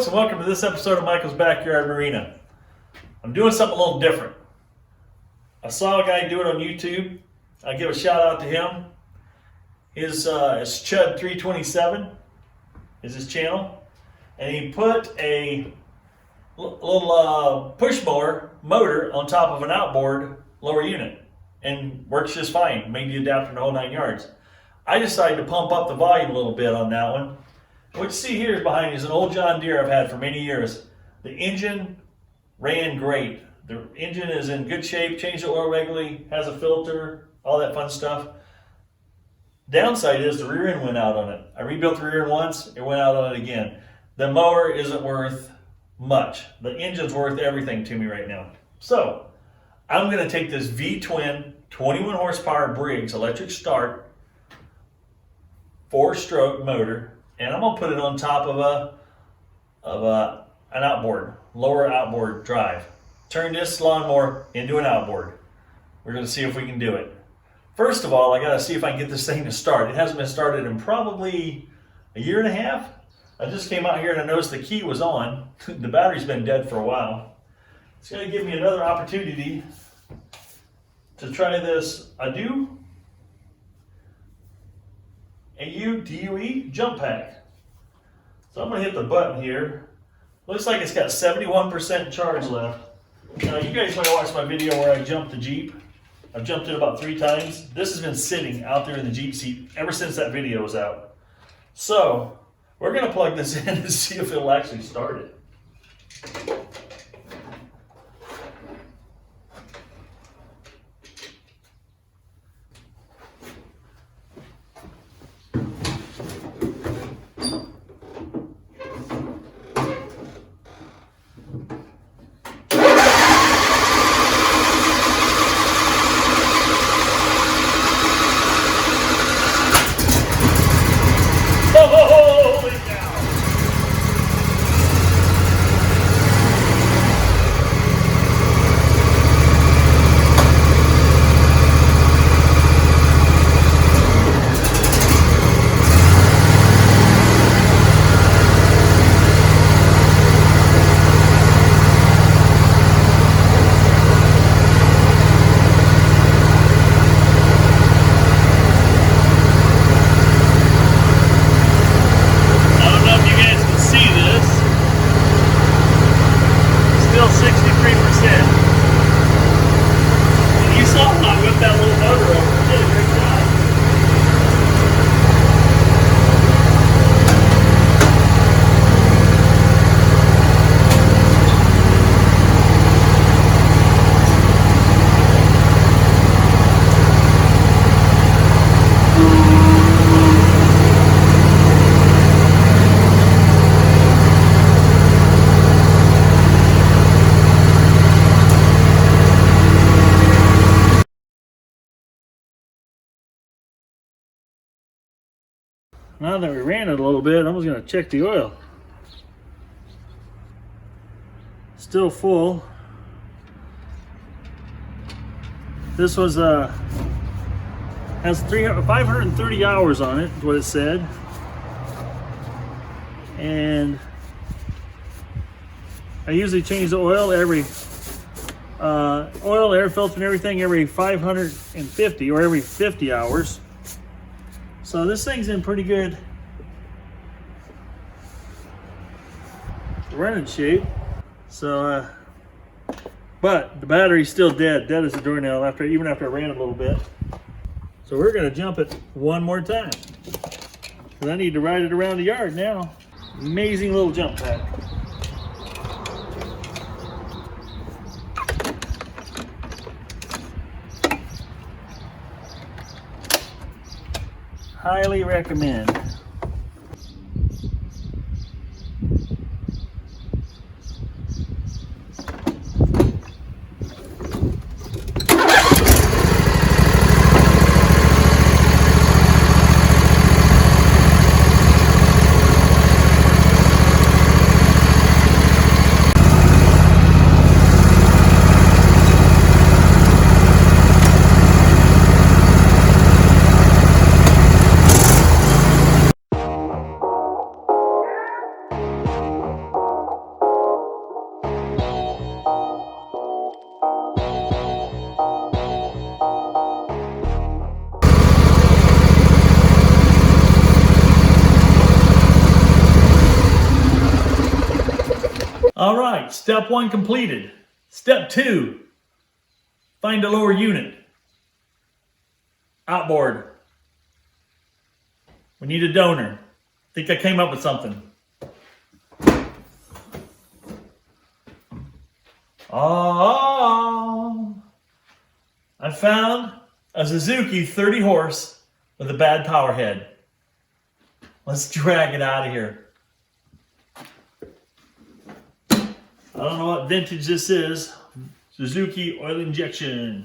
and welcome to this episode of Michael's Backyard Marina. I'm doing something a little different. I saw a guy do it on YouTube. I give a shout out to him. His Chud327 is his channel, and he put a little push mower motor on top of an outboard lower unit, and works just fine. Made the adapter the whole 9 yards. I decided to pump up the volume a little bit on that one. What you see here behind is an old John Deere I've had for many years. The engine ran great. The engine is in good shape, changed the oil regularly, has a filter, all that fun stuff. Downside is the rear end went out on it. I rebuilt the rear end once, it went out on it again. The mower isn't worth much. The engine's worth everything to me right now. So, I'm gonna take this V-twin 21 horsepower Briggs electric start 4-stroke motor, and I'm gonna put it on top of an outboard, lower outboard drive. Turn this lawnmower into an outboard. We're gonna see if we can do it. First of all, I gotta see if I can get this thing to start. It hasn't been started in probably a year and a half. I just came out here and I noticed the key was on. The battery's been dead for a while. It's gonna give me another opportunity to try this AUDUE jump pack. So I'm gonna hit the button here. Looks like it's got 71% charge left. Now you guys might watch my video where I jumped the Jeep. I've jumped it about 3 times. This has been sitting out there in the Jeep seat ever since that video was out. So we're gonna plug this in and see if it'll actually start it. Holy cow! Now that we ran it a little bit, I was going to check the oil. Still full. This was has 530 hours on it, is what it said. And I usually change the oil every oil, air filter, and everything every 550 or every 50 hours. So this thing's in pretty good running shape. So, but the battery's still dead as a doornail even after I ran it a little bit. So we're gonna jump it one more time, because I need to ride it around the yard now. Amazing little jump pack. Highly recommend. All right, step 1 completed. Step 2, find a lower unit. Outboard. We need a donor. I think I came up with something. Oh, I found a Suzuki 30 horse with a bad power head. Let's drag it out of here. I don't know what vintage this is. Suzuki oil injection.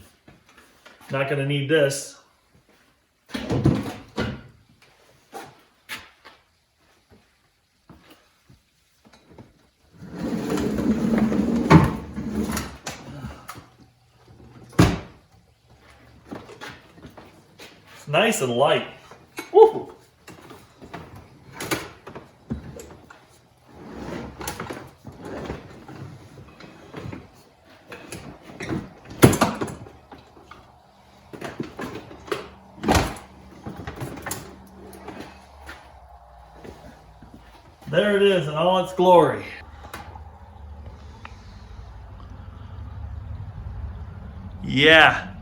Not gonna need this. It's nice and light. Woo! There it is in all its glory. Yeah,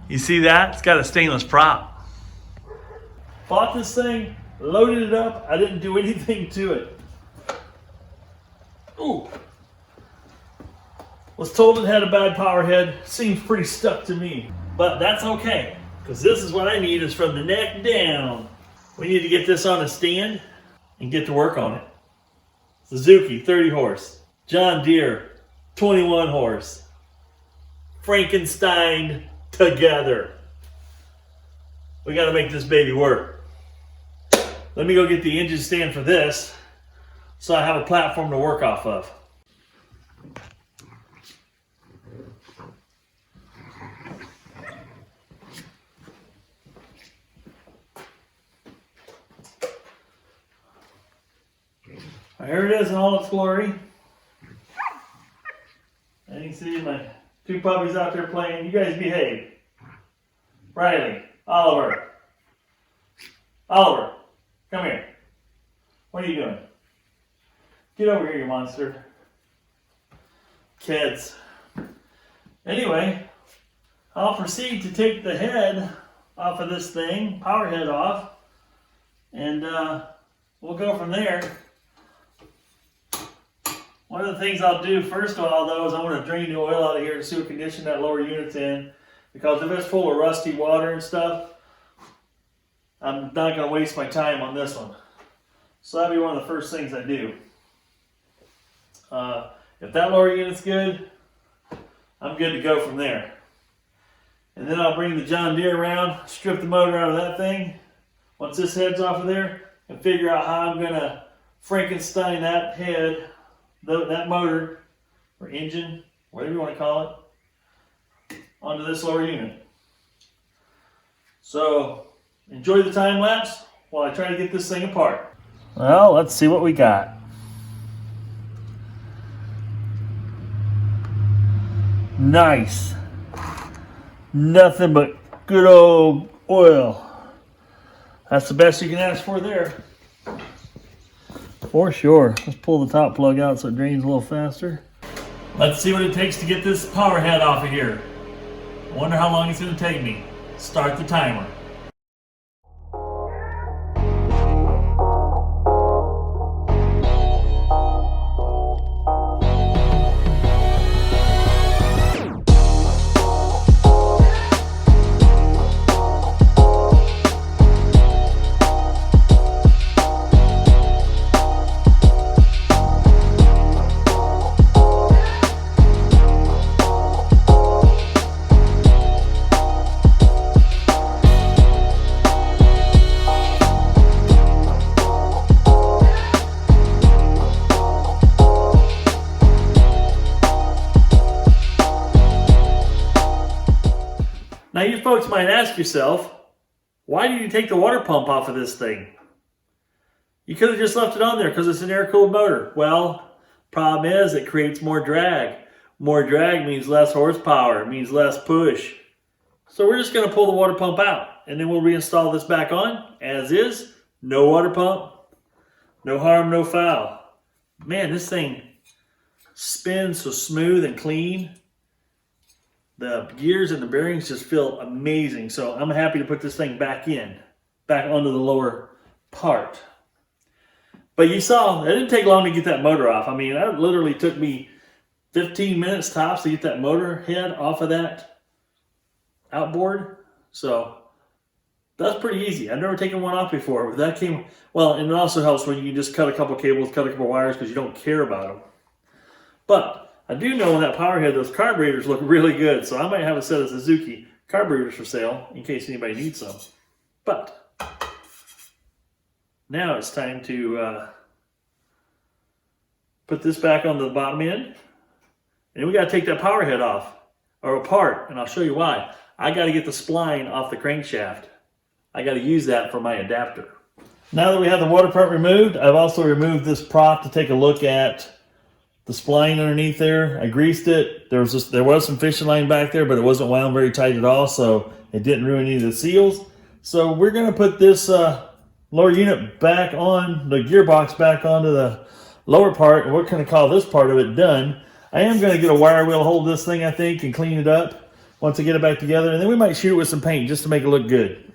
you see that? It's got a stainless prop. Bought this thing, loaded it up. I didn't do anything to it. Ooh. Was told it had a bad power head. Seems pretty stuck to me. But that's okay, because this is what I need is from the neck down. We need to get this on a stand and get to work on it. Suzuki 30 horse, John Deere 21 horse, Frankenstein together. We got to make this baby work. Let me go get the engine stand for this so I have a platform to work off of. Here it is in all its glory. And you can see my 2 puppies out there playing. You guys behave. Riley, Oliver. Oliver, come here. What are you doing? Get over here, you monster. Kids. Anyway, I'll proceed to take the head off of this thing, power head off, and we'll go from there. One of the things I'll do first of all, though, is I want to drain the oil out of here to see what condition that lower unit's in. Because if it's full of rusty water and stuff, I'm not going to waste my time on this one. So that'll be one of the first things I do. If that lower unit's good, I'm good to go from there. And then I'll bring the John Deere around, strip the motor out of that thing. Once this head's off of there, and figure out how I'm going to Frankenstein that head, that motor, or engine, whatever you want to call it, onto this lower unit. So, enjoy the time lapse while I try to get this thing apart. Well, let's see what we got. Nice. Nothing but good old oil. That's the best you can ask for there. For sure. Let's pull the top plug out so it drains a little faster. Let's see what it takes to get this power head off of here. I wonder how long it's going to take me. Start the timer. Now you folks might ask yourself, why did you take the water pump off of this thing? You could have just left it on there because it's an air-cooled motor. Well, problem is it creates more drag. More drag means less horsepower, means less push. So we're just going to pull the water pump out and then we'll reinstall this back on as is. No water pump, no harm, no foul. Man, this thing spins so smooth and clean. The gears and the bearings just feel amazing. So I'm happy to put this thing back onto the lower part. But you saw, it didn't take long to get that motor off. I mean, it literally took me 15 minutes tops to get that motor head off of that outboard. So that's pretty easy. I've never taken one off before. But that came, well, and it also helps when you can just cut a couple cables, cut a couple wires because you don't care about them. But I do know in that powerhead, those carburetors look really good. So I might have a set of Suzuki carburetors for sale in case anybody needs some. But now it's time to put this back on the bottom end. And we got to take that power head off or apart, and I'll show you why. I got to get the spline off the crankshaft. I got to use that for my adapter. Now that we have the water pump removed, I've also removed this prop to take a look at the spline underneath there. I greased it. There was some fishing line back there, but it wasn't wound very tight at all, so it didn't ruin any of the seals. So we're going to put this lower unit back on, the gearbox back onto the lower part, and we're going to call this part of it done. I am going to get a wire wheel hold this thing, I think, and clean it up once I get it back together, and then we might shoot it with some paint just to make it look good.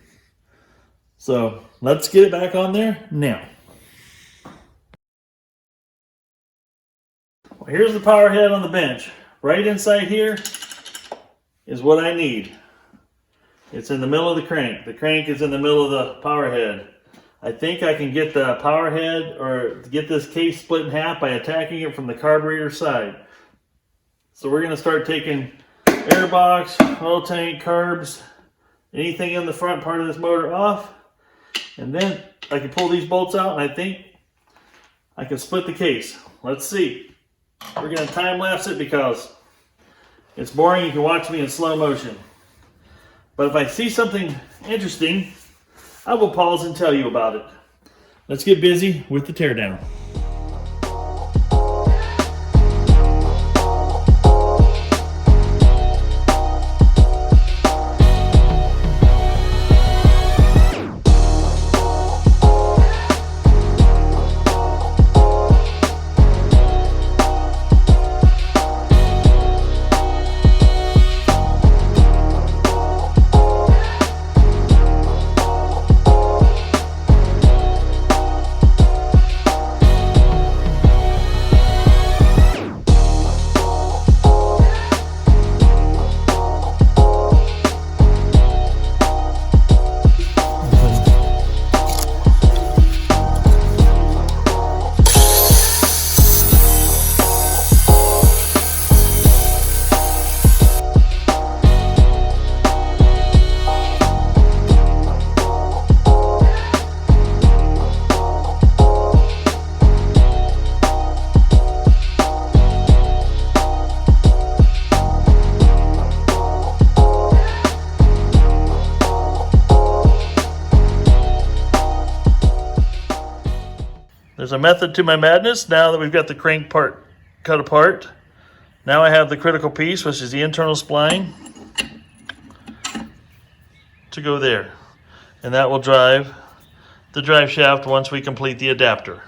So let's get it back on there now. Well, here's the power head on the bench. Right inside here is what I need. It's in the middle of the crank. The crank is in the middle of the power head. I think I can get the power head or get this case split in half by attacking it from the carburetor side. So we're going to start taking air box, oil tank, carbs, anything in the front part of this motor off. And then I can pull these bolts out, and I think I can split the case. Let's see. We're going to time lapse it because it's boring. You can watch me in slow motion. But if I see something interesting, I will pause and tell you about it. Let's get busy with the teardown. There's a method to my madness. Now that we've got the crank part cut apart, now I have the critical piece, which is the internal spline, to go there. And that will drive the drive shaft once we complete the adapter.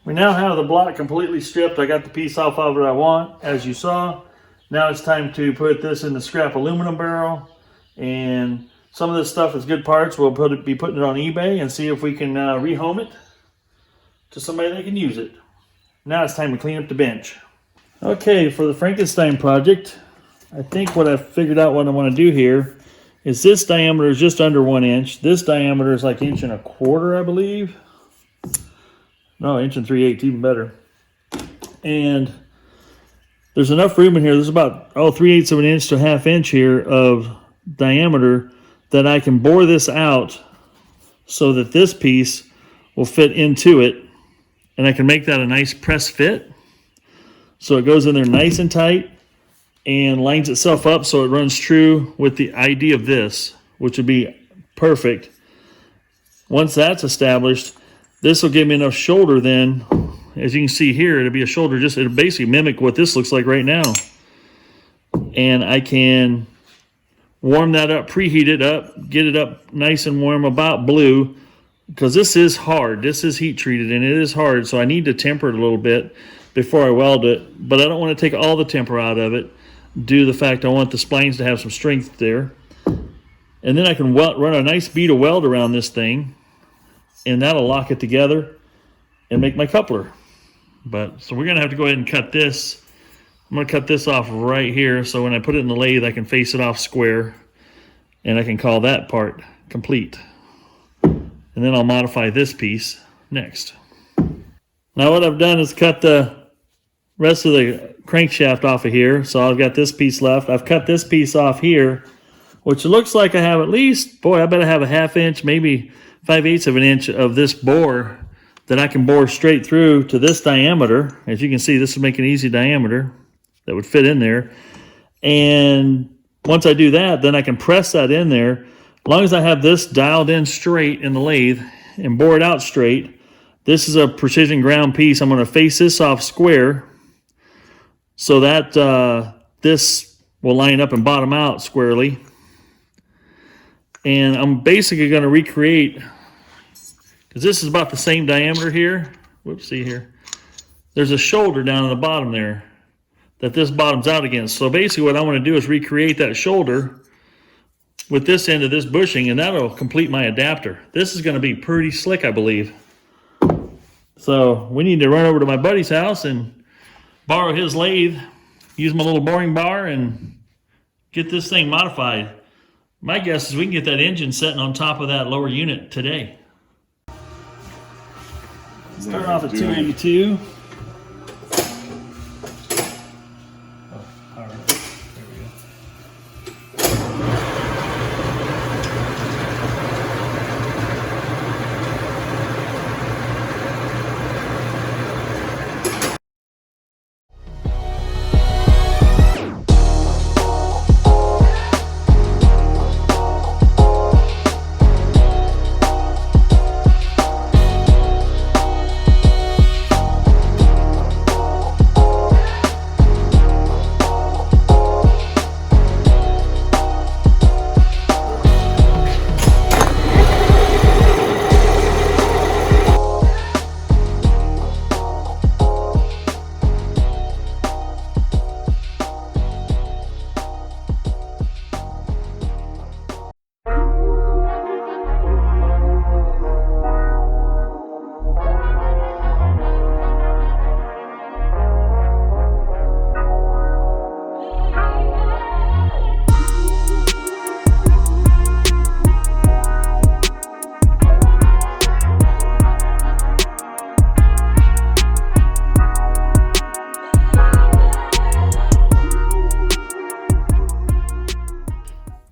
We now have the block completely stripped. I got the piece off of it I want, as you saw. Now it's time to put this in the scrap aluminum barrel, and some of this stuff is good parts. We'll be putting it on eBay and see if we can rehome it to somebody that can use it. Now it's time to clean up the bench. Okay, for the Frankenstein project, I think what I've figured out what I want to do here is this diameter is just under 1 inch. This diameter is like 1.25 inches, I believe. No, 1 3/8, even better. And there's enough room in here. There's about 3/8 of an inch to 1/2 inch here of diameter that I can bore this out so that this piece will fit into it, and I can make that a nice press fit. So it goes in there nice and tight and lines itself up so it runs true with the idea of this, which would be perfect. Once that's established, this will give me enough shoulder then. As you can see here, it'll be a shoulder, it'll basically mimic what this looks like right now. And I can warm that up, preheat it up, get it up nice and warm, about blue, because this is hard. This is heat treated and it is hard, so I need to temper it a little bit before I weld it, but I don't want to take all the temper out of it due to the fact I want the splines to have some strength there. And then I can run a nice bead of weld around this thing, and that'll lock it together and make my coupler. So we're gonna have to go ahead and cut this. I'm gonna cut this off right here, so when I put it in the lathe, I can face it off square, and I can call that part complete. And then I'll modify this piece next. Now what I've done is cut the rest of the crankshaft off of here, so I've got this piece left. I've cut this piece off here, which looks like I have at least, boy, I bet I have a 1/2 inch, maybe 5/8 of an inch of this bore that I can bore straight through to this diameter. As you can see, this would make an easy diameter that would fit in there. And once I do that, then I can press that in there. As long as I have this dialed in straight in the lathe and bore it out straight, this is a precision ground piece. I'm going to face this off square so that this will line up and bottom out squarely. And I'm basically going to recreate, because this is about the same diameter here. Whoops, see here. There's a shoulder down at the bottom there that this bottoms out against. So basically what I want to do is recreate that shoulder with this end of this bushing, and that'll complete my adapter. This is going to be pretty slick, I believe. So we need to run over to my buddy's house and borrow his lathe, use my little boring bar, and get this thing modified. My guess is we can get that engine sitting on top of that lower unit today. Start off at 282.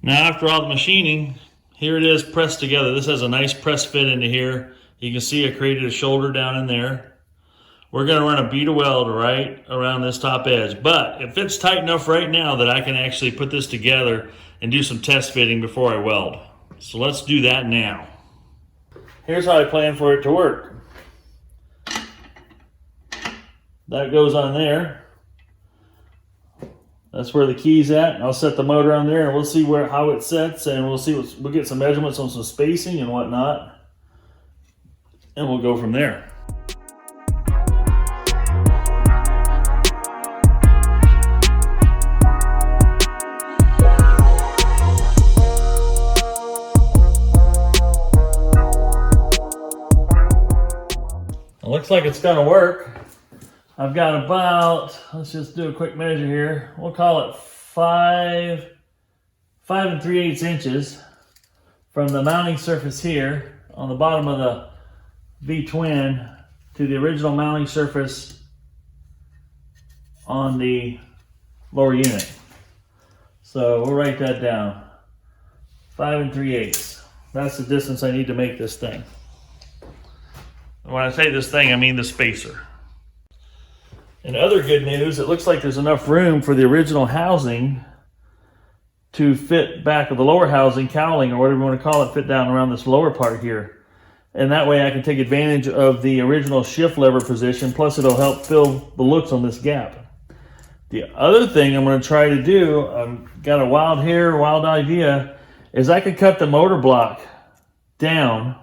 Now after all the machining, here it is pressed together. This has a nice press fit into here. You can see I created a shoulder down in there. We're going to run a bead of weld right around this top edge. But it fits tight enough right now that I can actually put this together and do some test fitting before I weld. So let's do that now. Here's how I plan for it to work. That goes on there. That's where the key's at. I'll set the motor on there and we'll see how it sets, and we'll get some measurements on some spacing and whatnot, and we'll go from there. It looks like it's gonna work. I've got about, let's just do a quick measure here. We'll call it 5 3/8 inches from the mounting surface here on the bottom of the V-twin to the original mounting surface on the lower unit. So we'll write that down. 5 3/8. That's the distance I need to make this thing. When I say this thing, I mean the spacer. And other good news, it looks like there's enough room for the original housing to fit back of the lower housing, cowling, or whatever you want to call it, fit down around this lower part here. And that way I can take advantage of the original shift lever position, plus it'll help fill the looks on this gap. The other thing I'm going to try to do, I've got a wild idea, is I could cut the motor block down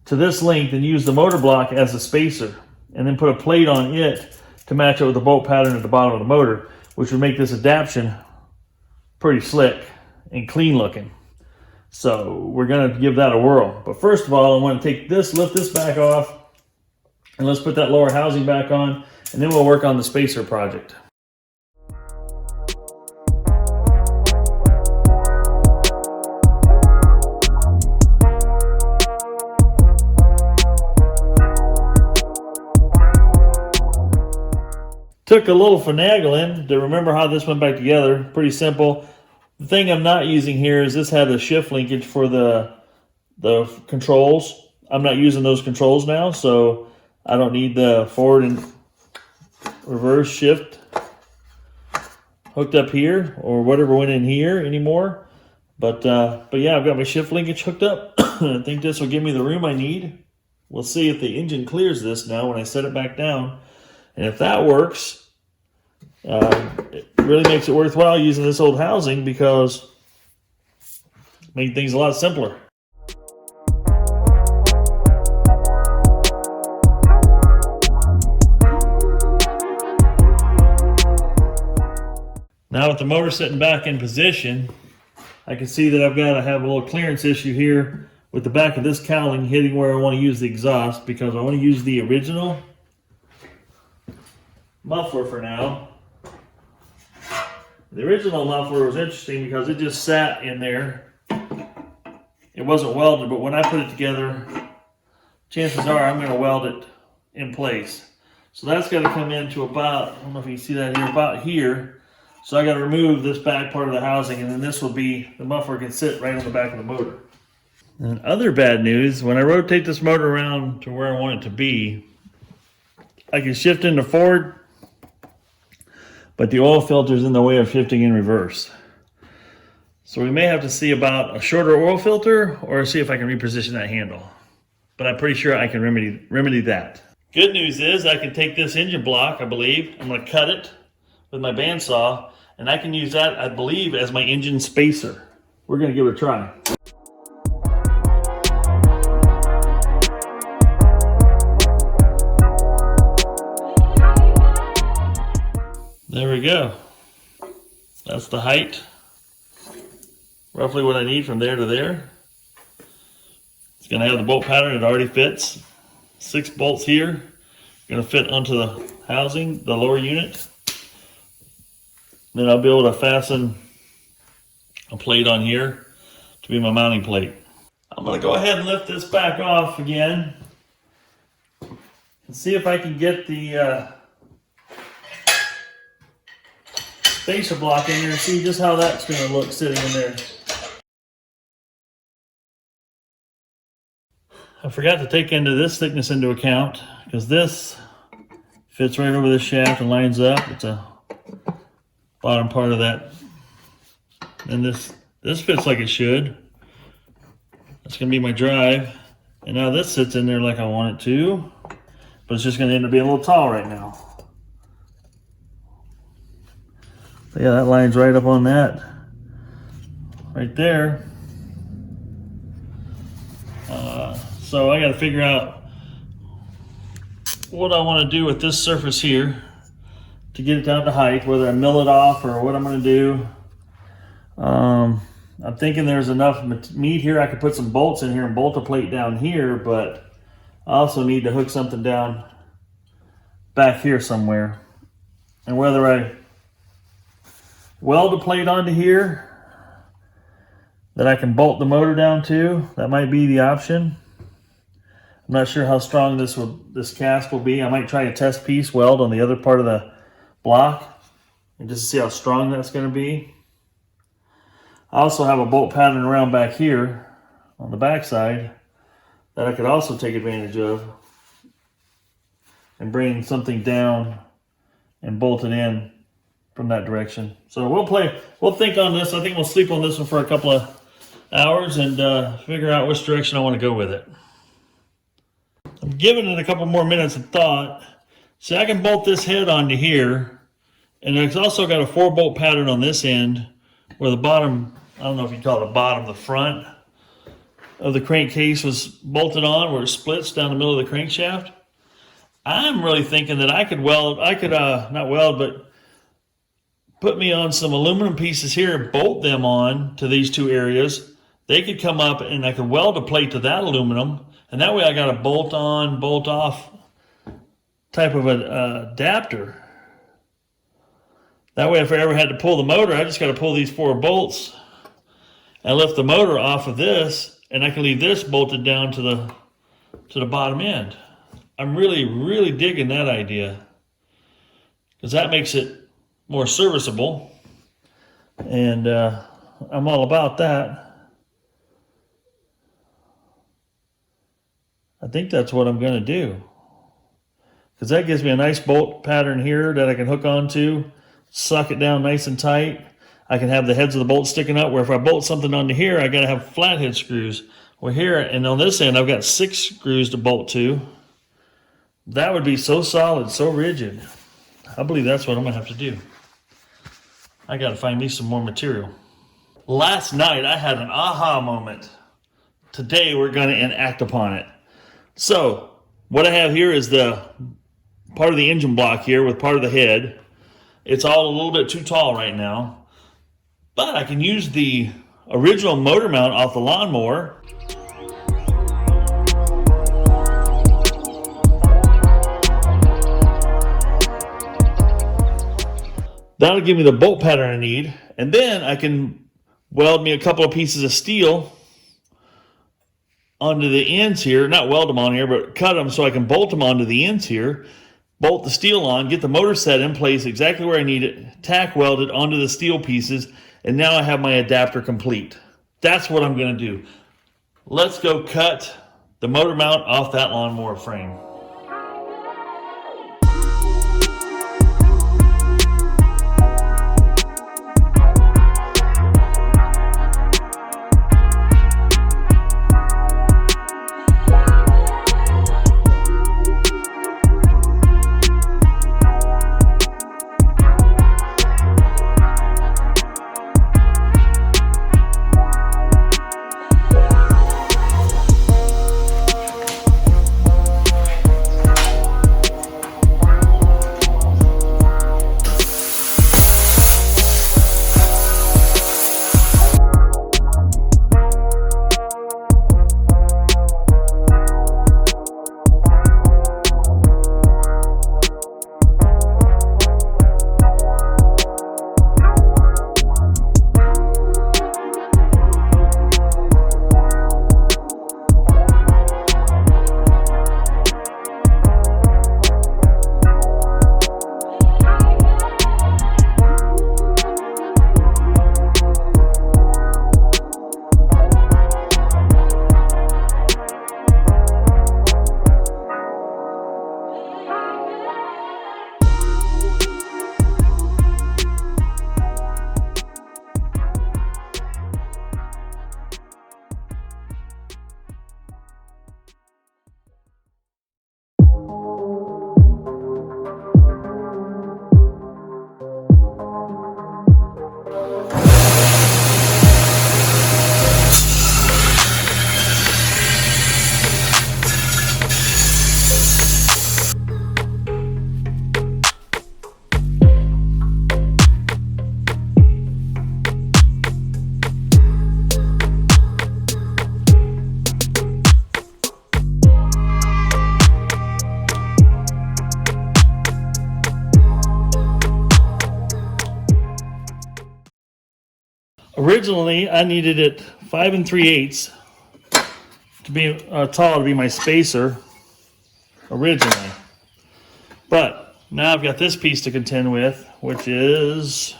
to this length and use the motor block as a spacer. and then put a plate on it to match it with the bolt pattern at the bottom of the motor, which would make this adaptation pretty slick and clean looking. So we're gonna give that a whirl. But first of all, I want to take this, lift this back off, and let's put that lower housing back on, and then we'll work on the spacer project. Took a little finagling to remember how this went back together. Pretty simple. The thing I'm not using here is this had a shift linkage for the controls. I'm not using those controls now, so I don't need the forward and reverse shift hooked up here or whatever went in here anymore. But yeah, I've got my shift linkage hooked up. I think this will give me the room I need. We'll see if the engine clears this now when I set it back down. And if that works, it really makes it worthwhile using this old housing because it makes things a lot simpler. Now with the motor sitting back in position, I can see that I've got to have a little clearance issue here with the back of this cowling hitting where I want to use the exhaust, because I want to use the original muffler for now. The original muffler was interesting because it just sat in there. It wasn't welded, but when I put it together, chances are I'm going to weld it in place. So that's got to come into about, I don't know if you can see that here, about here. So I got to remove this back part of the housing, and then this will be, the muffler can sit right on the back of the motor. And other bad news, when I rotate this motor around to where I want it to be, I can shift into forward, but the oil filter is in the way of shifting in reverse. So we may have to see about a shorter oil filter or see if I can reposition that handle. But I'm pretty sure I can remedy that. Good news is I can take this engine block, I believe, I'm going to cut it with my bandsaw, and I can use that, I believe, as my engine spacer. We're going to give it a try. There we go. That's the height. Roughly what I need from there to there. It's going to have the bolt pattern. It already fits. 6 bolts here. Going to fit onto the housing, the lower unit. Then I'll be able to fasten a plate on here to be my mounting plate. I'm going to go ahead and lift this back off again and see if I can get the spacer block in there and see just how that's going to look sitting in there. I forgot to take this thickness into account because this fits right over this shaft and lines up. It's a bottom part of that. And this fits like it should. That's going to be my drive. And now this sits in there like I want it to, but it's just going to end up being a little tall right now. But yeah, that lines right up on that. Right there. So I got to figure out what I want to do with this surface here to get it down to height, whether I mill it off or what I'm going to do. I'm thinking there's enough meat here. I could put some bolts in here and bolt a plate down here, but I also need to hook something down back here somewhere. And whether I weld a plate onto here that I can bolt the motor down to, that might be the option. I'm not sure how strong this cast will be. I might try a test piece weld on the other part of the block and just see how strong that's going to be. I also have a bolt pattern around back here on the back side that I could also take advantage of and bring something down and bolt it in from that direction. So we'll think on this. I think we'll sleep on this one for a couple of hours and figure out which direction I want to go with it. I'm giving it a couple more minutes of thought. See, I can bolt this head onto here, and it's also got a 4-bolt pattern on this end where the bottom, I don't know if you call it the bottom, the front of the crankcase was bolted on where it splits down the middle of the crankshaft. I'm really thinking that I could not weld, but put me on some aluminum pieces here and bolt them on to these two areas. They could come up and I could weld a plate to that aluminum, and that way I got a bolt on, bolt off type of an adapter. That way if I ever had to pull the motor, I just got to pull these 4 bolts and lift the motor off of this, and I can leave this bolted down to the bottom end. I'm really digging that idea, because that makes it more serviceable, and I'm all about that. I think that's what I'm going to do, because that gives me a nice bolt pattern here that I can hook onto, suck it down nice and tight. I can have the heads of the bolts sticking up, where if I bolt something onto here, I got to have flathead screws. Well, here and on this end, I've got 6 screws to bolt to. That would be so solid, so rigid. I believe that's what I'm going to have to do. I got to find me some more material. Last night, I had an aha moment. Today, we're going to enact upon it. So, what I have here is the part of the engine block here with part of the head. It's all a little bit too tall right now, but I can use the original motor mount off the lawnmower. That'll give me the bolt pattern I need, and then I can weld me a couple of pieces of steel onto the ends here, not weld them on here, but cut them so I can bolt them onto the ends here, bolt the steel on, get the motor set in place exactly where I need it, tack weld it onto the steel pieces, and now I have my adapter complete. That's what I'm going to do. Let's go cut the motor mount off that lawnmower frame. Originally, I needed it 5 3/8 to be tall to be my spacer originally. But now I've got this piece to contend with, which is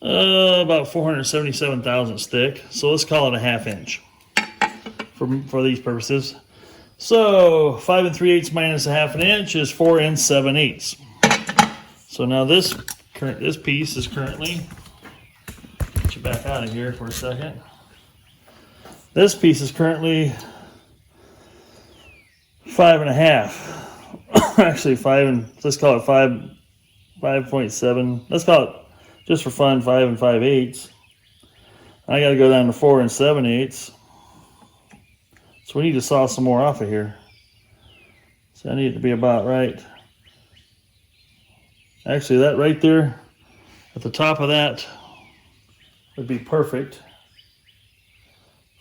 about 477 thousandths thick. So let's call it a 1/2 inch for these purposes. So 5 3/8 minus a 1/2 inch is 4 7/8. So now this piece is currently, get you back out of here for a second. This piece is currently 5 1/2. Actually, let's call it 5.7. Let's call it, just for fun, 5 5/8. I got to go down to 4 7/8. So we need to saw some more off of here. So I need it to be about right. Actually, that right there at the top of that would be perfect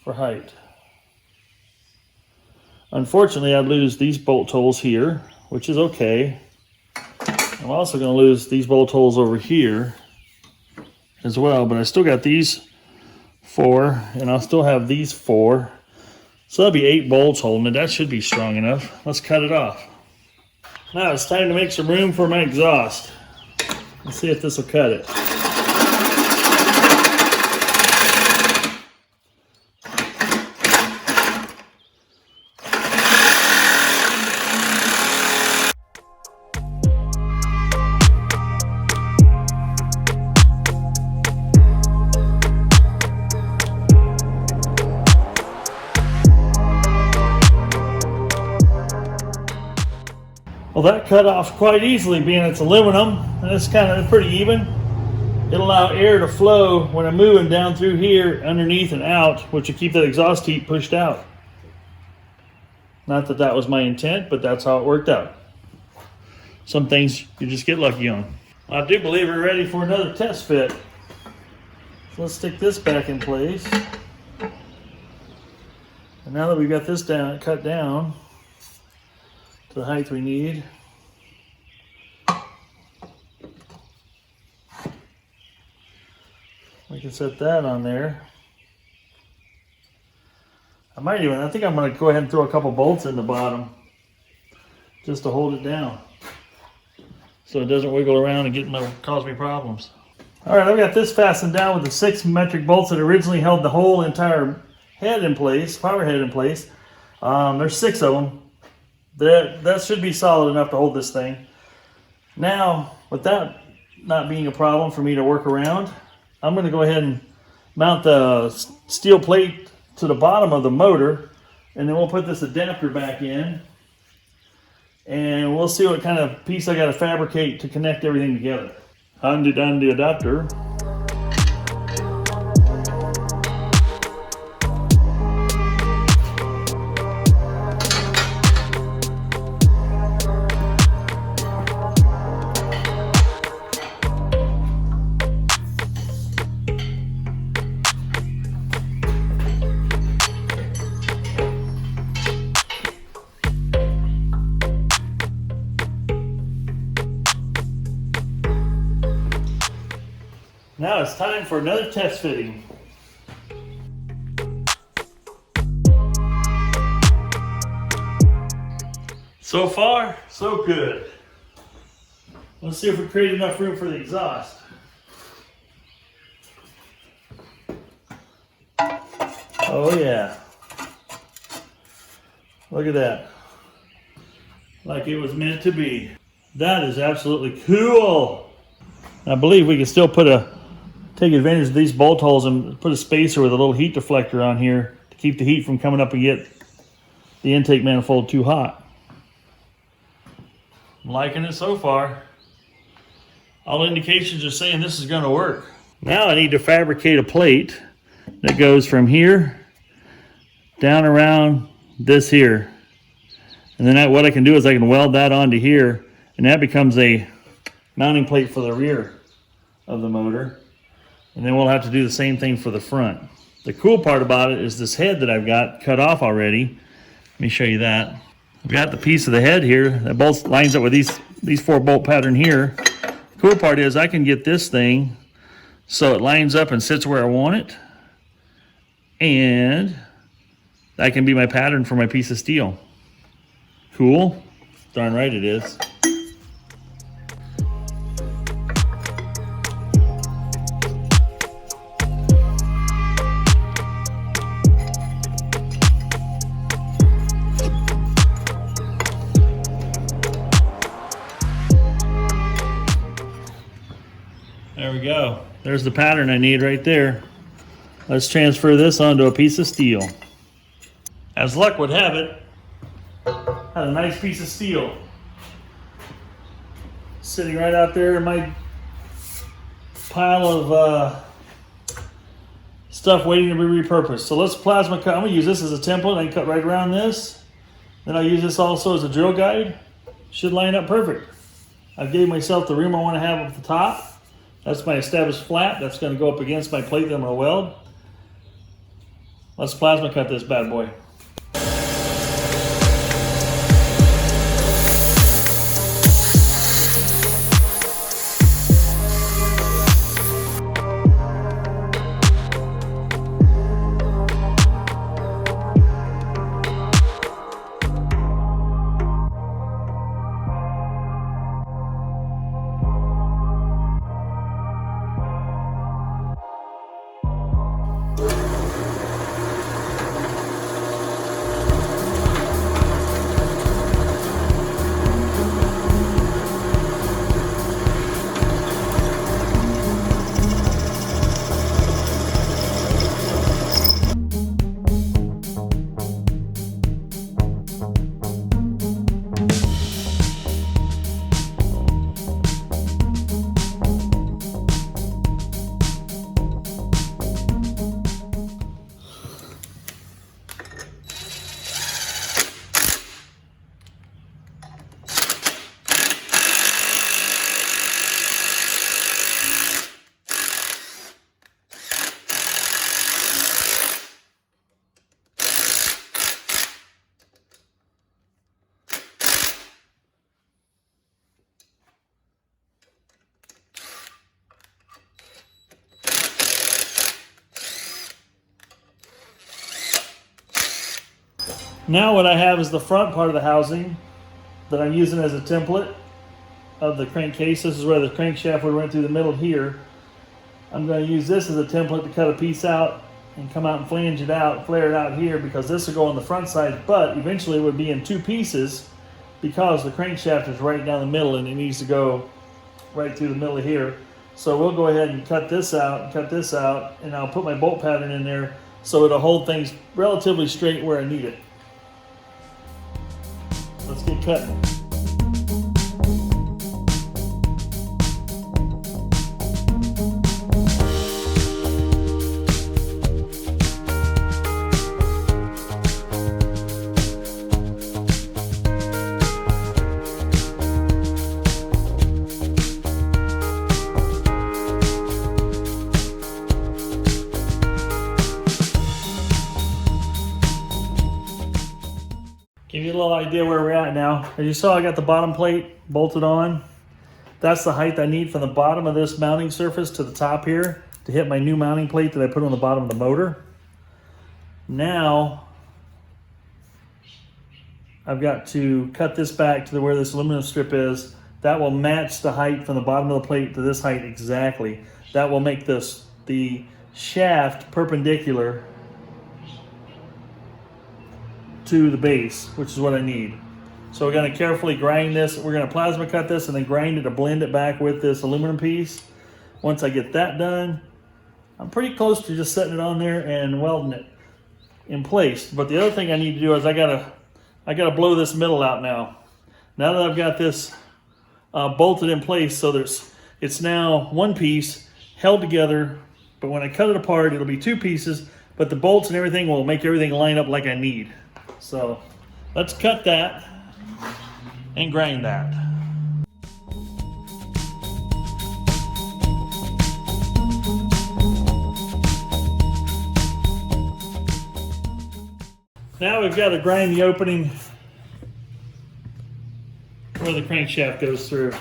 for height. Unfortunately, I'd lose these bolt holes here, which is okay. I'm also going to lose these bolt holes over here as well, but I still got these 4, and I'll still have these 4. So that'll be 8 bolts holding it. That should be strong enough. Let's cut it off. Now it's time to make some room for my exhaust. Let's see if this will cut it. Well, that cut off quite easily, being it's aluminum and it's kind of pretty even. It'll allow air to flow when I'm moving down through here, underneath and out, which will keep that exhaust heat pushed out. Not that that was my intent, but that's how it worked out. Some things you just get lucky on. I do believe we're ready for another test fit. So let's stick this back in place. And now that we've got this cut down to the height we need, we can set that on there. I think I'm going to go ahead and throw a couple bolts in the bottom just to hold it down so it doesn't wiggle around and cause me problems. All right, I've got this fastened down with the 6 metric bolts that originally held the whole entire head in place, power head in place. There's 6 of them. That should be solid enough to hold this thing. Now, with that not being a problem for me to work around, I'm going to go ahead and mount the steel plate to the bottom of the motor, and then we'll put this adapter back in, and we'll see what kind of piece I got to fabricate to connect everything together. Handy dandy adapter. Now it's time for another test fitting. So far, so good. Let's see if we create enough room for the exhaust. Oh yeah. Look at that. Like it was meant to be. That is absolutely cool. I believe we can still take advantage of these bolt holes and put a spacer with a little heat deflector on here to keep the heat from coming up and get the intake manifold too hot. I'm liking it so far. All indications are saying this is going to work. Now I need to fabricate a plate that goes from here down around this here. And then what I can do is I can weld that onto here, and that becomes a mounting plate for the rear of the motor. And then we'll have to do the same thing for the front. The cool part about it is this head that I've got cut off already. Let me show you that. I've got the piece of the head here that both lines up with these 4 bolt pattern here. The cool part is I can get this thing so it lines up and sits where I want it. And that can be my pattern for my piece of steel. Cool? Darn right it is. There we go. There's the pattern I need right there. Let's transfer this onto a piece of steel. As luck would have it, I had a nice piece of steel sitting right out there in my pile of stuff waiting to be repurposed. So let's plasma cut. I'm gonna use this as a template. I can cut right around this Then I'll use this also as a drill guide. Should line up perfect. I've gave myself the room I want to have at the top. That's my established flat. That's going to go up against my plate that I'm going to weld. Let's plasma cut this bad boy. Now what I have is the front part of the housing that I'm using as a template of the crankcase. This is where the crankshaft would run through the middle here. I'm going to use this as a template to cut a piece out and come out and flange it out, flare it out here, because this will go on the front side, but eventually it would be in two pieces because the crankshaft is right down the middle and it needs to go right through the middle of here. So we'll go ahead and cut this out, and I'll put my bolt pattern in there so it'll hold things relatively straight where I need it. Let's get cutting. Give you a little idea where we're at now. As you saw, I got the bottom plate bolted on. That's the height I need from the bottom of this mounting surface to the top here to hit my new mounting plate that I put on the bottom of the motor. Now, I've got to cut this back to where this aluminum strip is. That will match the height from the bottom of the plate to this height exactly. That will make the shaft perpendicular to the base, which is what I need. So we're going to carefully grind this. We're going to plasma cut this and then grind it to blend it back with this aluminum piece. Once I get that done, I'm pretty close to just setting it on there and welding it in place. But the other thing I need to do is I gotta blow this middle out now. Now that I've got this bolted in place, so it's now one piece held together, but when I cut it apart, it'll be two pieces, but the bolts and everything will make everything line up like I need. So let's cut that and grind that. Now we've got to grind the opening where the crankshaft goes through.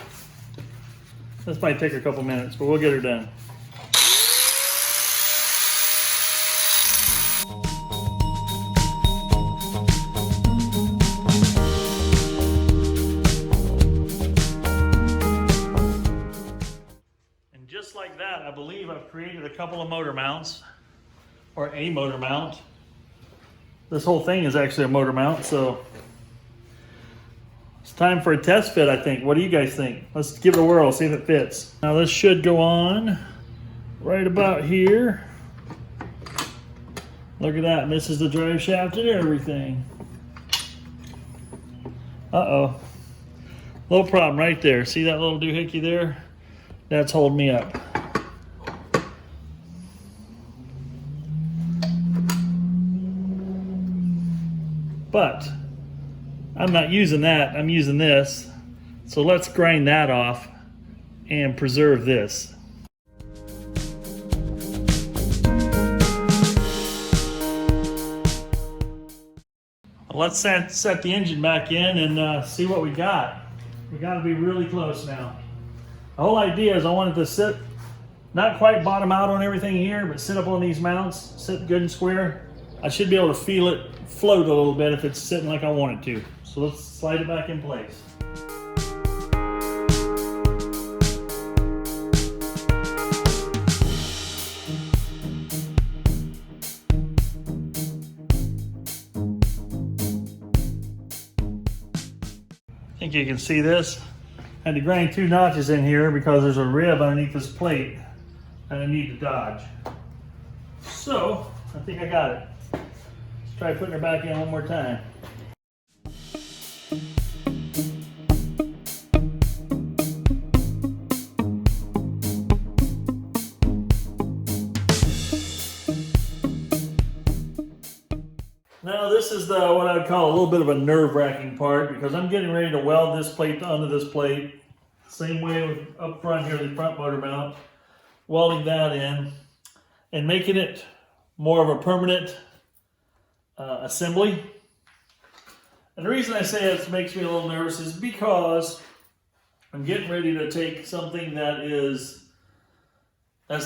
This might take a couple minutes, but we'll get her done. And just like that, I believe I've created a couple of motor mounts, or a motor mount. This whole thing is actually a motor mount, so it's time for a test fit, I think. What do you guys think? Let's give it a whirl, see if it fits. Now this should go on right about here. Look at that, misses the drive shaft and everything. Uh-oh. Little problem right there. See that little doohickey there? That's holding me up. But I'm not using that, I'm using this. So let's grind that off and preserve this. Let's set the engine back in and see what we got. We got to be really close now. The whole idea is I wanted to sit, not quite bottom out on everything here, but sit up on these mounts, sit good and square. I should be able to feel it float a little bit if it's sitting like I want it to. So let's slide it back in place. I think you can see this. I had to grind 2 notches in here because there's a rib underneath this plate and I need to dodge. So I think I got it. Let's try putting her back in one more time. Now this is what I would call a little bit of a nerve-wracking part, because I'm getting ready to weld this plate onto this plate. Same way with up front here, the front motor mount. Welding that in and making it more of a permanent assembly. And the reason I say it makes me a little nervous is because I'm getting ready to take something that's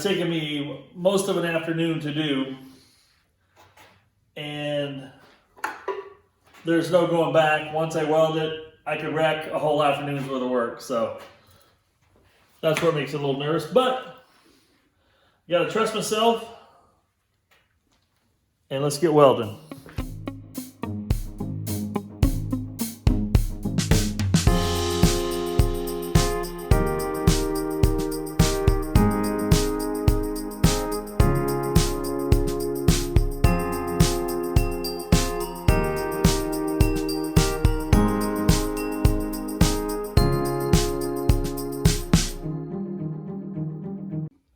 taken me most of an afternoon to do. And there's no going back. Once I weld it, I could wreck a whole afternoon's worth of work. So that's what makes it a little nervous. But you gotta trust myself. And let's get welding.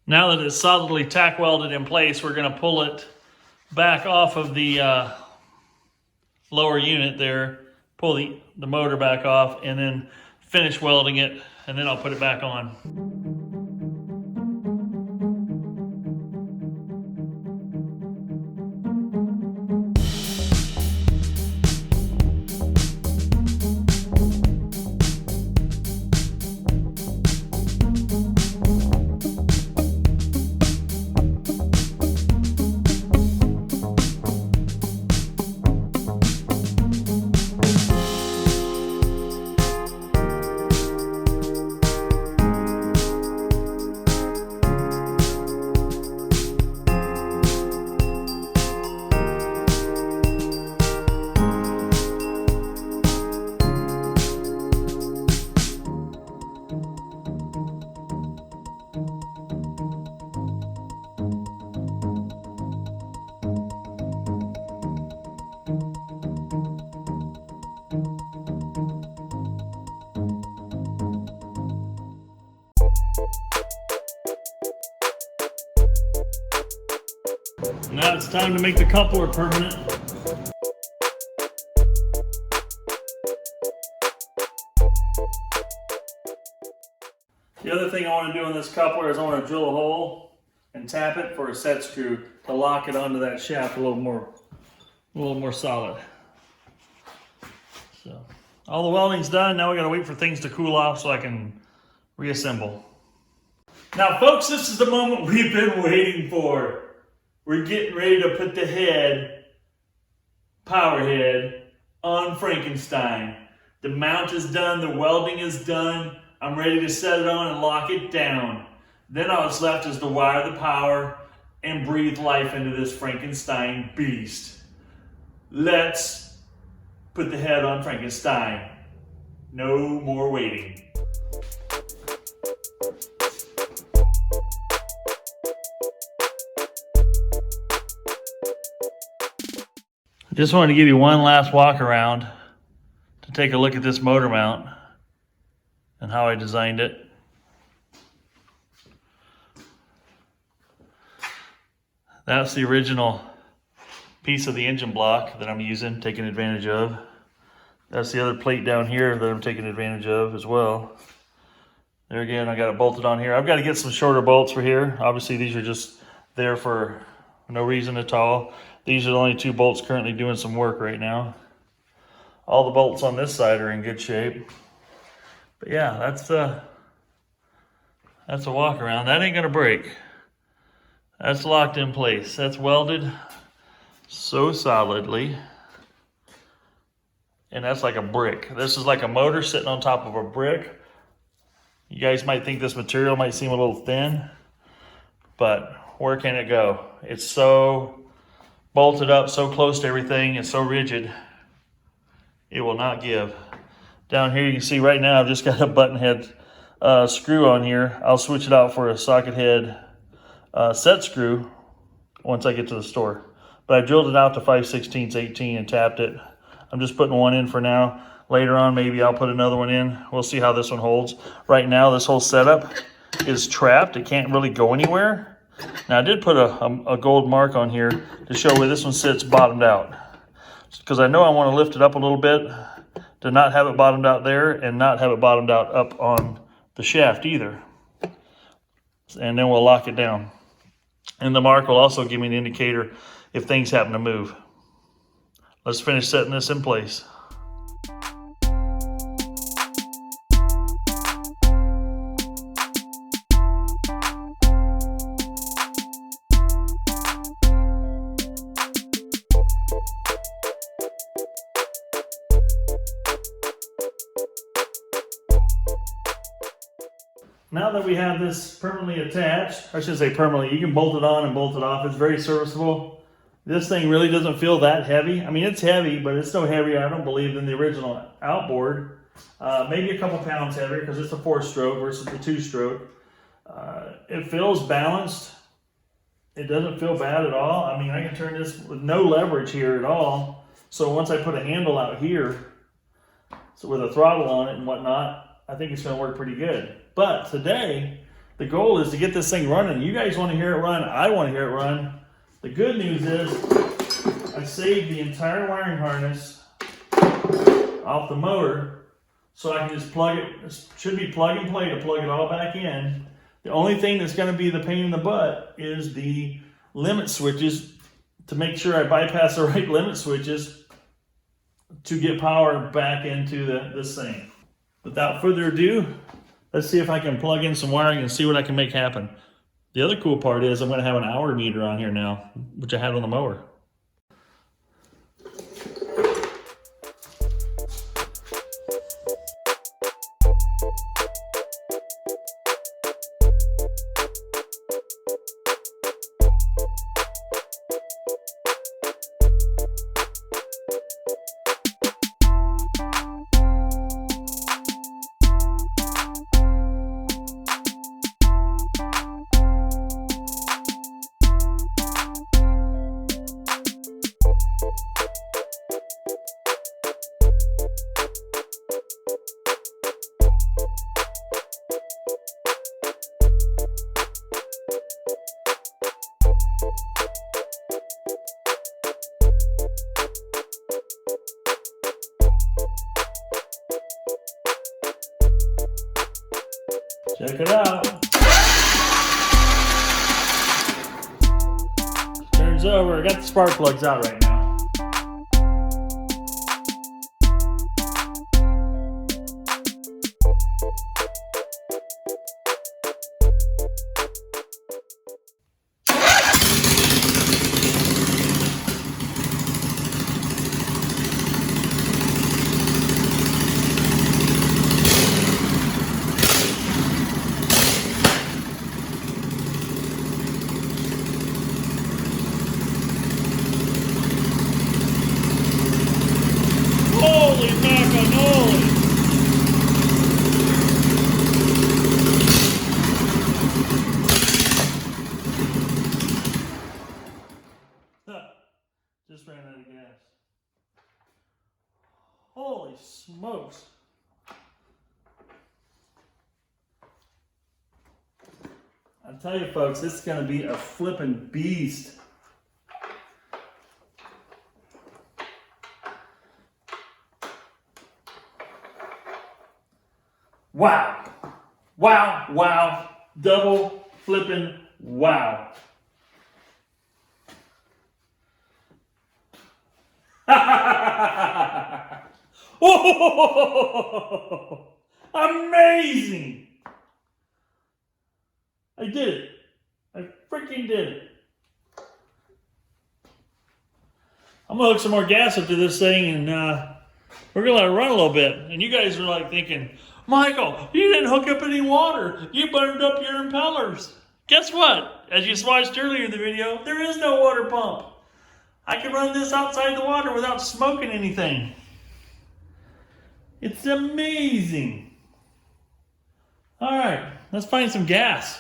Now that it's solidly tack welded in place, we're going to pull it back off of the lower unit there, pull the motor back off, and then finish welding it, and then I'll put it back on. Now it's time to make the coupler permanent. The other thing I want to do on this coupler is I want to drill a hole and tap it for a set screw to lock it onto that shaft a little more solid. So all the welding's done. Now we got to wait for things to cool off so I can reassemble. Now folks, this is the moment we've been waiting for. We're getting ready to put the power head on Frankenstein. The mount is done, the welding is done. I'm ready to set it on and lock it down. Then all that's left is to wire the power and breathe life into this Frankenstein beast. Let's put the head on Frankenstein. No more waiting. Just wanted to give you one last walk around to take a look at this motor mount and how I designed it. That's the original piece of the engine block that I'm using, taking advantage of. That's the other plate down here that I'm taking advantage of as well. There again, I got it bolted on here. I've got to get some shorter bolts for here. Obviously, these are just there for no reason at all. These are the only 2 bolts currently doing some work right now. All the bolts on this side are in good shape. But yeah, that's a walk around. That ain't gonna break. That's locked in place. That's welded so solidly. And that's like a brick. This is like a motor sitting on top of a brick. You guys might think this material might seem a little thin, but where can it go? It's so bolted up, so close to everything, it's so rigid, it will not give. Down here you can see right now I've just got a button head screw on here. I'll switch it out for a socket head set screw once I get to the store. But I drilled it out to 5/16 18 and tapped it. I'm just putting one in for now. Later on, maybe I'll put another one in. We'll see how this one holds. Right now, this whole setup is trapped. It can't really go anywhere. Now, I did put a gold mark on here to show where this one sits bottomed out. Because I know I want to lift it up a little bit to not have it bottomed out there and not have it bottomed out up on the shaft either. And then we'll lock it down. And the mark will also give me an indicator if things happen to move. Let's finish setting this in place. Now that we have this permanently attached, I should say permanently, you can bolt it on and bolt it off. It's very serviceable. This thing really doesn't feel that heavy. I mean, it's heavy, but it's no heavier, I don't believe, than the original outboard. Maybe a couple pounds heavier because it's a 4-stroke versus the 2-stroke. It feels balanced. It doesn't feel bad at all. I mean, I can turn this with no leverage here at all. So once I put a handle out here, so with a throttle on it and whatnot, I think it's going to work pretty good. But today, the goal is to get this thing running. You guys want to hear it run. I want to hear it run. The good news is I saved the entire wiring harness off the motor, so I can just plug it. It should be plug and play to plug it all back in. The only thing that's going to be the pain in the butt is the limit switches, to make sure I bypass the right limit switches to get power back into this thing. Without further ado, let's see if I can plug in some wiring and see what I can make happen. The other cool part is I'm going to have an hour meter on here now, which I had on the mower. Check it out. Turns over. I got the spark plugs out right now. Holy macaroni! Just ran out of gas. Holy smokes! I tell you folks, this is going to be a flippin' beast. Wow. Wow, wow. Double flipping wow. Oh, amazing. I did it. I freaking did it. I'm gonna hook some more gas up to this thing and we're gonna let it run a little bit. And you guys are like thinking, Michael, you didn't hook up any water. You burned up your impellers. Guess what? As you watched earlier in the video, there is no water pump. I can run this outside the water without smoking anything. It's amazing. All right, let's find some gas.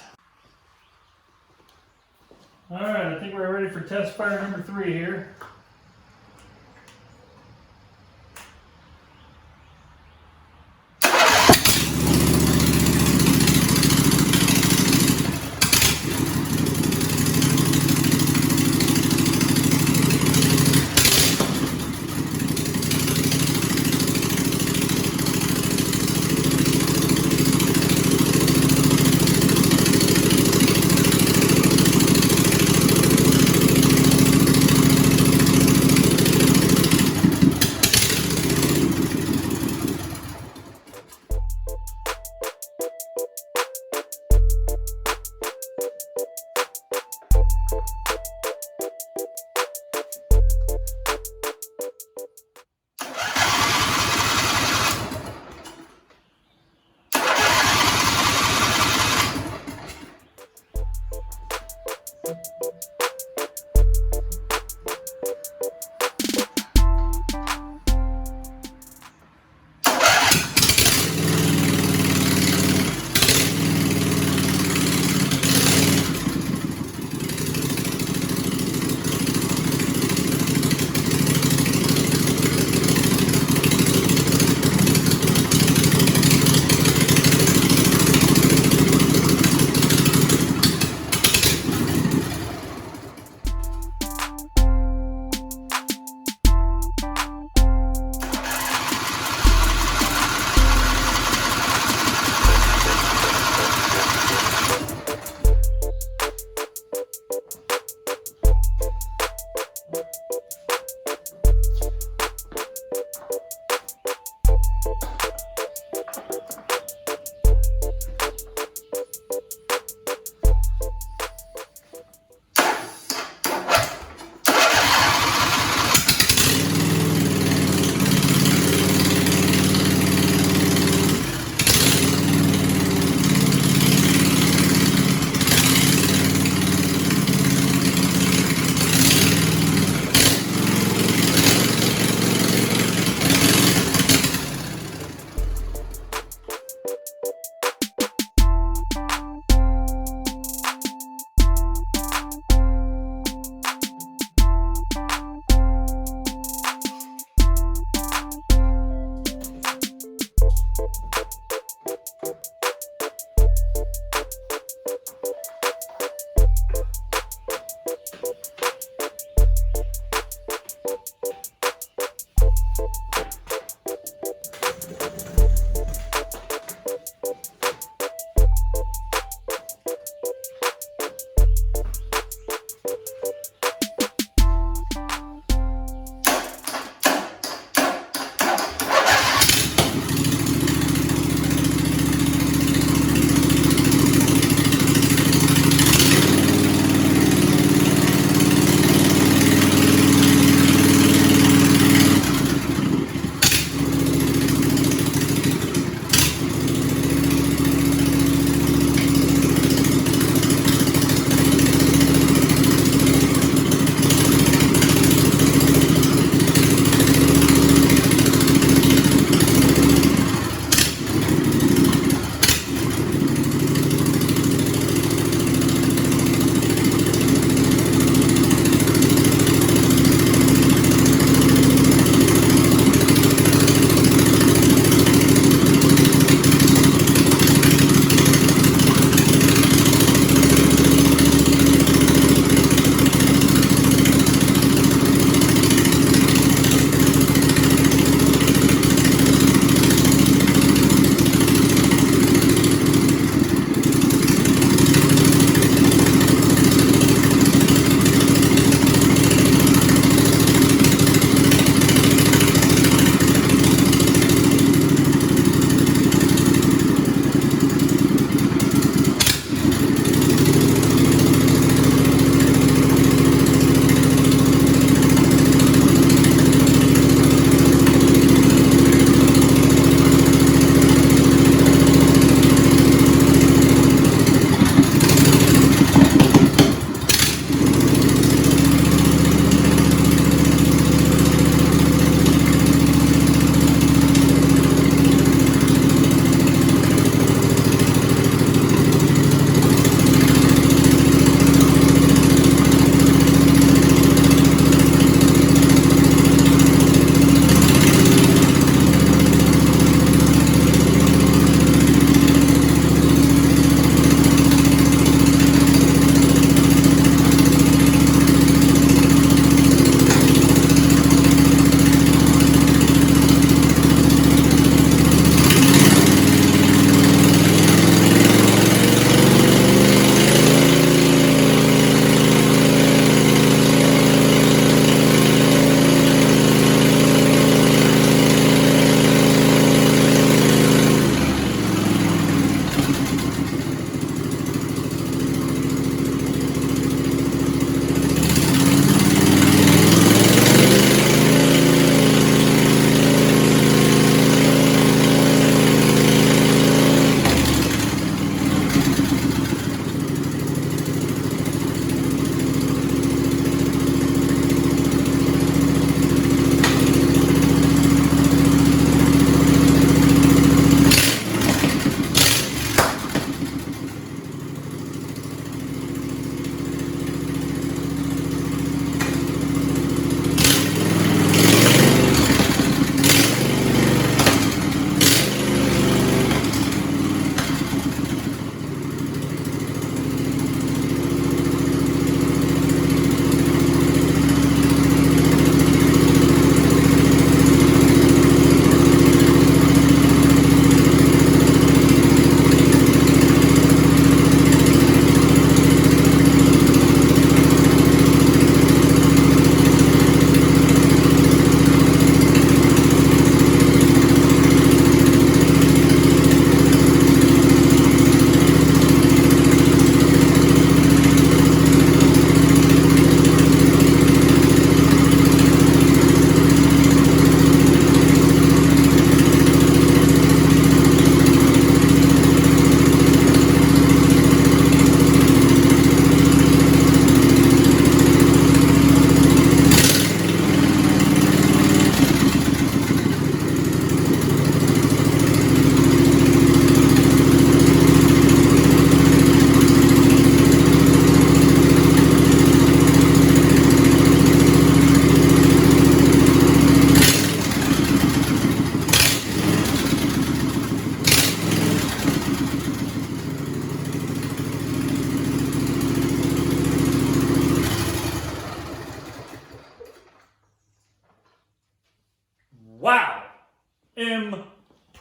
All right, I think we're ready for test fire number 3 here.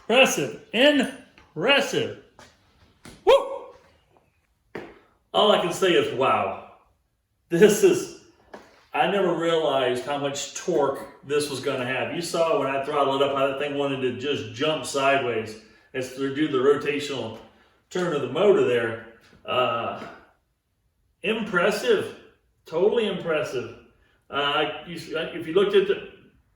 Impressive. Impressive. Woo! All I can say is wow. I never realized how much torque this was going to have. You saw when I throttled it up how that thing wanted to just jump sideways as to do the rotational turn of the motor there. Impressive. Totally impressive. If you looked at the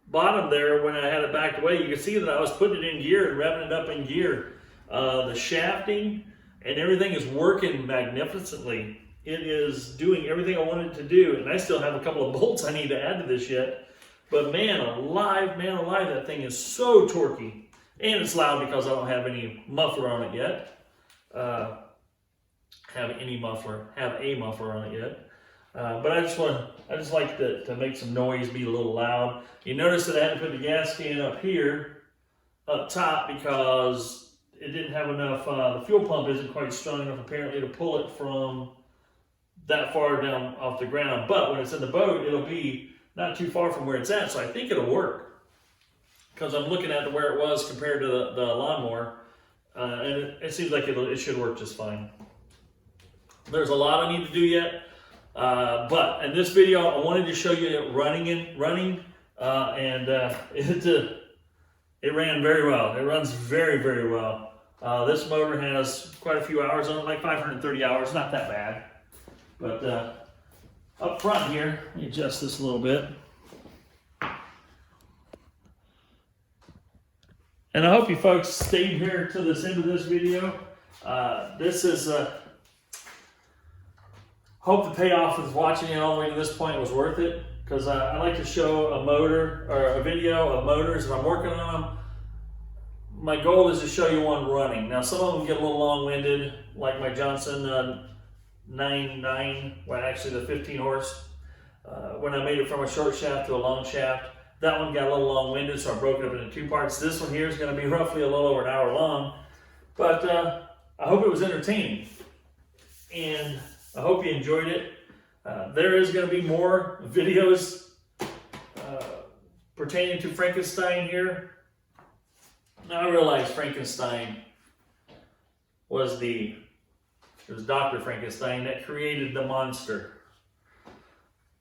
bottom there when I had it backed away, you can see that I was putting it in gear and revving it up in gear. The shafting and everything is working magnificently. It is doing everything I wanted it to do, and I still have a couple of bolts I need to add to this yet. But man alive, that thing is so torquey. And it's loud because I don't have any muffler on it yet. Have a muffler on it yet. But I just like to make some noise, be a little loud. You notice that I had to put the gas can up here, up top, because it didn't have enough, the fuel pump isn't quite strong enough apparently to pull it from that far down off the ground. But when it's in the boat, it'll be not too far from where it's at, so I think it'll work. Because I'm looking at where it was compared to the lawnmower, and it seems like it should work just fine. There's a lot I need to do yet, but in this video I wanted to show you it running, and it ran very well. It runs very, very well. This motor has quite a few hours on it, like 530 hours, not that bad. But up front here, let me adjust this a little bit. And I hope you folks stayed here to this end of this video. Hope the payoff of watching it all the way to this point was worth it, because I like to show a motor or a video of motors if I'm working on them. My goal is to show you one running. Now some of them get a little long-winded, like my Johnson 9.9, well actually the 15 horse. When I made it from a short shaft to a long shaft, that one got a little long-winded, so I broke it up into two parts. This one here is going to be roughly a little over an hour long, but I hope it was entertaining, and I hope you enjoyed it. There is going to be more videos pertaining to Frankenstein here. Now I realize Frankenstein it was Dr. Frankenstein that created the monster.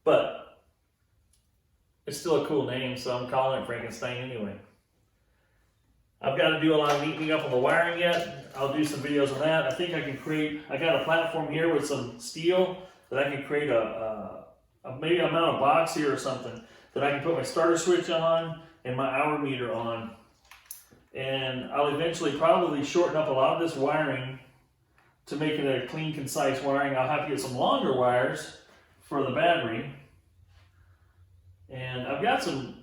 But it's still a cool name, so I'm calling it Frankenstein anyway. I've got to do a lot of neatening up on the wiring yet. I'll do some videos on that. I think I got a platform here with some steel that I can create maybe a mount a box here or something that I can put my starter switch on and my hour meter on. And I'll eventually probably shorten up a lot of this wiring to make it a clean, concise wiring. I'll have to get some longer wires for the battery. And I've got some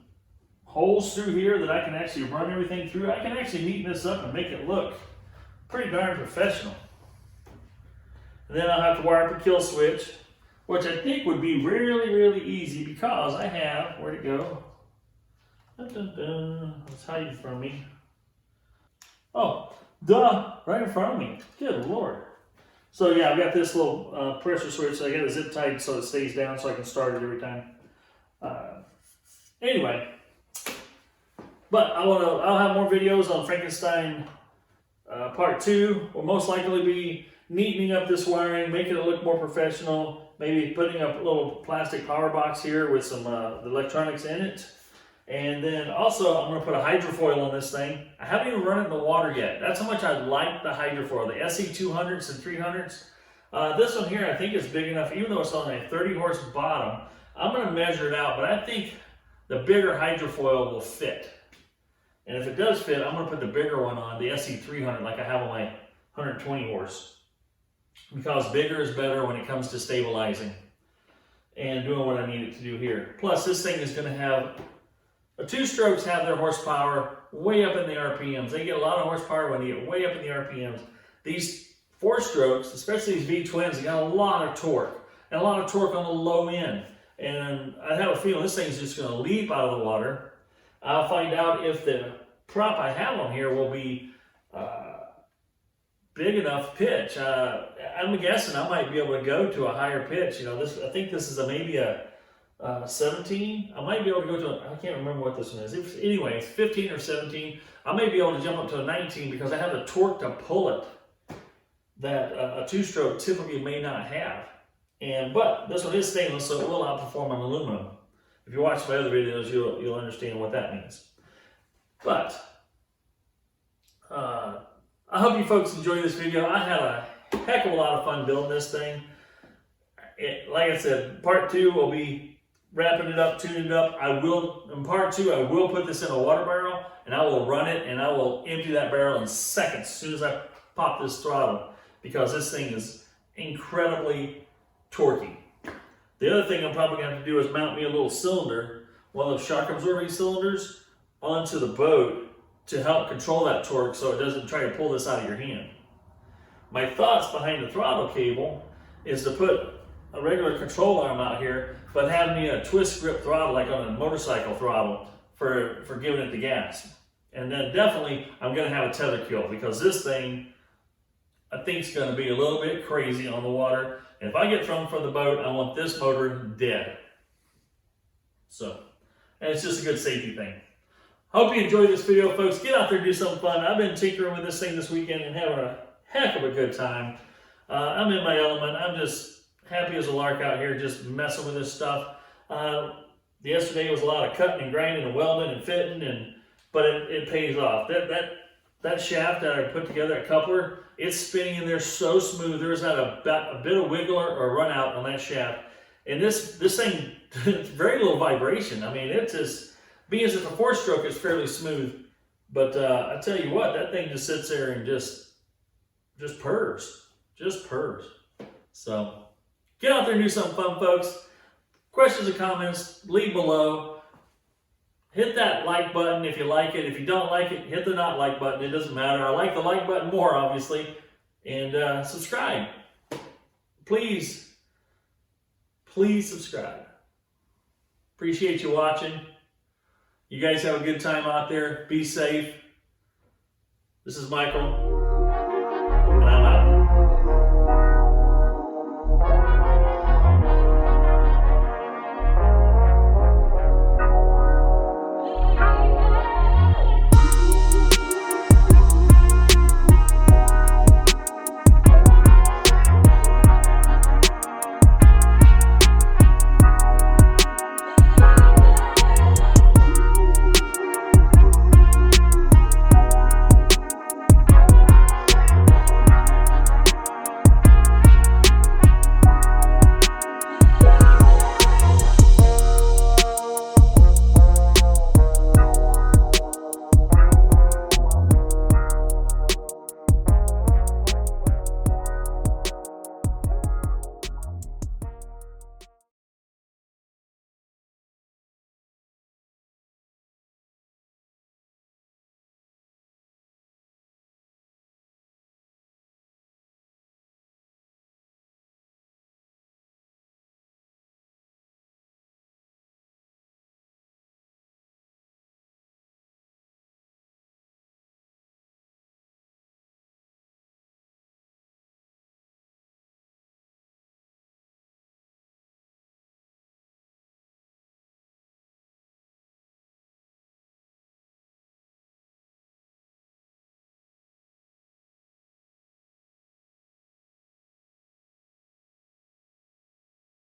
holes through here that I can actually run everything through. I can actually neaten this up and make it look pretty darn professional. And then I'll have to wire up a kill switch, which I think would be really, really easy because I have, where'd it go? Dun, dun, dun. Let's hide it from me. Oh, duh, right in front of me. Good Lord. So yeah, I've got this little pressure switch, so I got it zip tied so it stays down so I can start it every time. Anyway, but I'll have more videos on Frankenstein part 2. Will most likely be neatening up this wiring, making it look more professional, maybe putting up a little plastic power box here with some the electronics in it. And then also I'm going to put a hydrofoil on this thing. I haven't even run it in the water yet. That's how much I like the hydrofoil, the SE 200s and 300s. This one here I think is big enough, even though it's on a 30 horse bottom. I'm going to measure it out, but I think the bigger hydrofoil will fit. And if it does fit, I'm going to put the bigger one on, the SE 300, like I have on my 120 horse. Because bigger is better when it comes to stabilizing and doing what I need it to do here. Plus, this thing is going to have, the 2-strokes have their horsepower way up in the RPMs. They get a lot of horsepower when they get way up in the RPMs. These 4-strokes, especially these V-twins, they got a lot of torque. And a lot of torque on the low end. And I have a feeling this thing's just going to leap out of the water. I'll find out if the prop I have on here will be big enough pitch. I'm guessing I might be able to go to a higher pitch. You know, I think this is maybe a 17. I might be able to go to, I can't remember what this one is. Anyway, it's 15 or 17. I may be able to jump up to a 19 because I have the torque to pull it that a two-stroke typically may not have. But this one is stainless, so it will outperform an aluminum. If you watch my other videos, you'll understand what that means. But I hope you folks enjoyed this video. I had a heck of a lot of fun building this thing. Like I said, part 2 will be wrapping it up, tuning it up. In part 2, I will put this in a water barrel, and I will run it, and I will empty that barrel in seconds as soon as I pop this throttle, because this thing is incredibly torquey. The other thing I'm probably going to have to do is mount me a little cylinder, one of those shock absorbing cylinders, onto the boat to help control that torque so it doesn't try to pull this out of your hand. My thoughts behind the throttle cable is to put a regular control arm out here, but have me a twist grip throttle like on a motorcycle throttle for giving it the gas. And then definitely I'm going to have a tether kill, because this thing I think is going to be a little bit crazy on the water. And if I get thrown from the boat, I want this motor dead. So, and it's just a good safety thing. Hope you enjoyed this video, folks. Get out there and do something fun. I've been tinkering with this thing this weekend and having a heck of a good time. I'm in my element. I'm just happy as a lark out here just messing with this stuff. Yesterday was a lot of cutting and grinding and welding and fitting, but it pays off. That shaft that I put together at coupler, it's spinning in there so smooth. There's not a bit of wiggle or run out on that shaft. And this thing, very little vibration. I mean, it's just, being as it's a 4-stroke, it's fairly smooth. But I tell you what, that thing just sits there and just purrs. Just purrs. So, get out there and do something fun, folks. Questions or comments, leave below. Hit that like button if you like it. If you don't like it, hit the not like button. It doesn't matter. I like the like button more, obviously. And subscribe. Please subscribe. Appreciate you watching. You guys have a good time out there. Be safe. This is Michael.